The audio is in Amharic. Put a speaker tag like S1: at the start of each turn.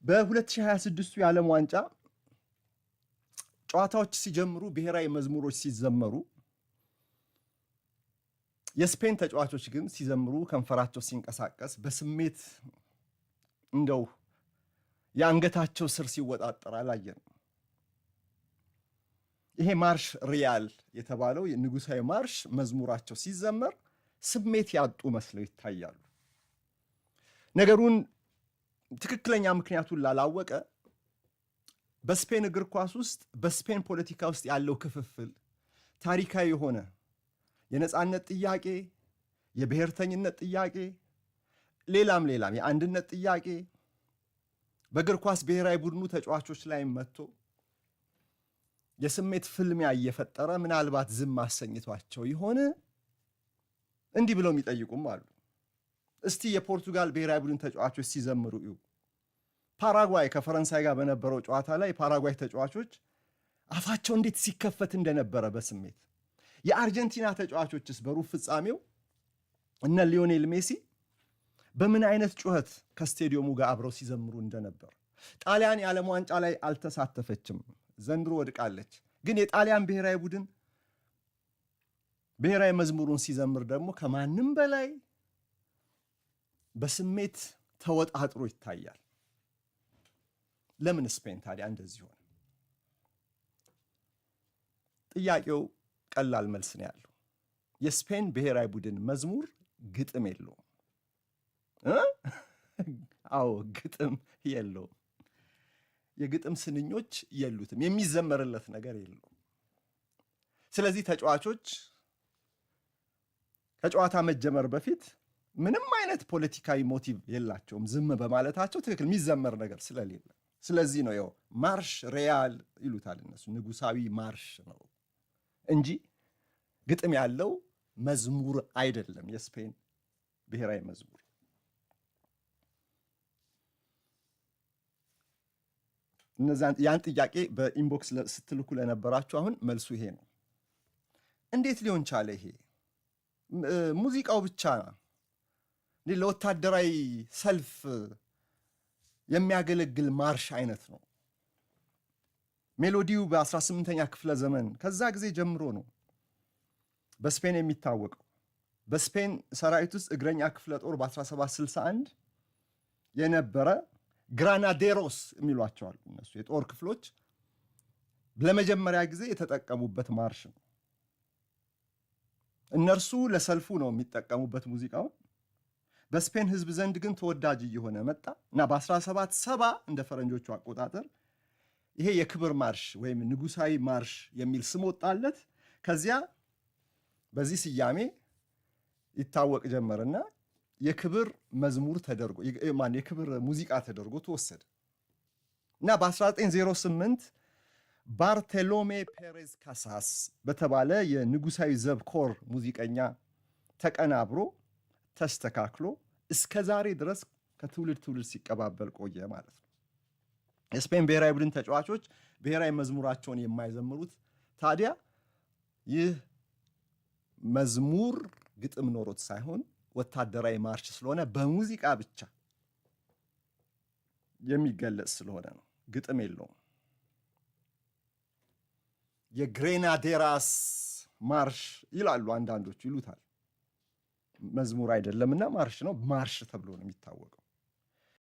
S1: በ2026 የዓለም ዋንጫ ጨዋታዎች ሲጀምሩ ብሔራዊ መዝሙሮች ሲዘመሩ የስፔን ተጫዋቾች ግን ሲዘምሩ ከንፈራቸው ሲንቀሳቀስ በስሜት እንደው የአንገታቸው ስር ሲወጣጠር አላየንም። ይሄ ማርሽ ሪያል የተባለው የንጉሳዊ ማርሽ መዝሙራቸው ሲዘመር ስሜት ያጡ መስለው ይታያሉ። ነገሩን ትክክለኛ ምክንያቱን ላላወቀ በስፔን እግር ኳስ ውስጥ በስፔን ፖለቲካ ውስጥ ያለው ክፍፍል ታሪካዊ የሆነ የነጻነት ጥያቄ፣ የብሔርተኝነት ጥያቄ፣ ሌላም የአንድነት ጥያቄ በእግር ኳስ ብሔራዊ ቡድኑ ተጫዋቾች ላይ መጥቶ የስሜት ፍልሚያ እየፈጠረ ምናልባት ዝም አሰኝቷቸው ይሆን እንዲህ ብለው የሚጠይቁም አሉ። እስቲ የፖርቱጋል ብሔራዊ ቡድን ተጫዋቾች ሲዘምሩ እዩ። ፓራጓይ ከፈረንሳይ ጋር በነበረው ጨዋታ ላይ ፓራጓይ ተጫዋቾች አፋቸው እንዴት ሲከፈት እንደነበረ በስሜት የአርጀንቲና ተጫዋቾችስ በሩብ ፍጻሜው እነ ሊዮኔል ሜሲ በምን አይነት ጩኸት ከስቴዲየሙ ጋር አብረው ሲዘምሩ እንደነበር። ጣሊያን የዓለም ዋንጫ ላይ አልተሳተፈችም፣ ዘንድሮ ወድቃለች። ግን የጣሊያን ብሔራዊ ቡድን ብሔራዊ መዝሙሩን ሲዘምር ደግሞ ከማንም በላይ በስሜት ተወጣጥሮ ይታያል። ለምን ስፔን ታዲያ እንደዚህ ሆነ? ጥያቄው ቀላል መልስ ነው ያለው። የስፔን ብሔራዊ ቡድን መዝሙር ግጥም የለውም። አዎ ግጥም የለውም። የግጥም ስንኞች የሉትም። የሚዘመርለት ነገር የለውም። ስለዚህ ተጫዋቾች ከጨዋታ መጀመር በፊት ምንም አይነት ፖለቲካዊ ሞቲቭ የላቸውም። ዝም በማለታቸው ትክክል የሚዘመር ነገር ስለሌለ፣ ስለዚህ ነው ያው ማርሽ ሪያል ይሉታል እነሱ። ንጉሳዊ ማርሽ ነው እንጂ ግጥም ያለው መዝሙር አይደለም የስፔን ብሔራዊ መዝሙር። ያን ጥያቄ በኢንቦክስ ስትልኩ ለነበራችሁ አሁን መልሱ ይሄ ነው። እንዴት ሊሆን ቻለ? ይሄ ሙዚቃው ብቻ ለወታደራዊ ሰልፍ የሚያገለግል ማርሽ አይነት ነው። ሜሎዲው በ18ኛ ክፍለ ዘመን ከዛ ጊዜ ጀምሮ ነው በስፔን የሚታወቀው። በስፔን ሰራዊት ውስጥ እግረኛ ክፍለ ጦር በ1761 የነበረ ግራናዴሮስ የሚሏቸዋል እነሱ የጦር ክፍሎች ለመጀመሪያ ጊዜ የተጠቀሙበት ማርሽ ነው። እነርሱ ለሰልፉ ነው የሚጠቀሙበት ሙዚቃውን። በስፔን ሕዝብ ዘንድ ግን ተወዳጅ እየሆነ መጣ እና በ1770 እንደ ፈረንጆቹ አቆጣጠር ይሄ የክብር ማርሽ ወይም ንጉሳዊ ማርሽ የሚል ስም ወጣለት። ከዚያ በዚህ ስያሜ ይታወቅ ጀመርና የክብር መዝሙር ተደርጎ የክብር ሙዚቃ ተደርጎ ተወሰደ እና በ1908 ባርቴሎሜ ፔሬዝ ካሳስ በተባለ የንጉሳዊ ዘብ ኮር ሙዚቀኛ ተቀናብሮ ተስተካክሎ እስከ ዛሬ ድረስ ከትውልድ ትውልድ ሲቀባበል ቆየ ማለት ነው። የስፔን ብሔራዊ ቡድን ተጫዋቾች ብሔራዊ መዝሙራቸውን የማይዘምሩት ታዲያ ይህ መዝሙር ግጥም ኖሮት ሳይሆን ወታደራዊ ማርች ስለሆነ በሙዚቃ ብቻ የሚገለጽ ስለሆነ ነው። ግጥም የለውም። የግሬናዴራስ ማርሽ ይላሉ አንዳንዶቹ ይሉታል። መዝሙር አይደለምና ማርሽ ነው። ማርሽ ተብሎ ነው የሚታወቀው።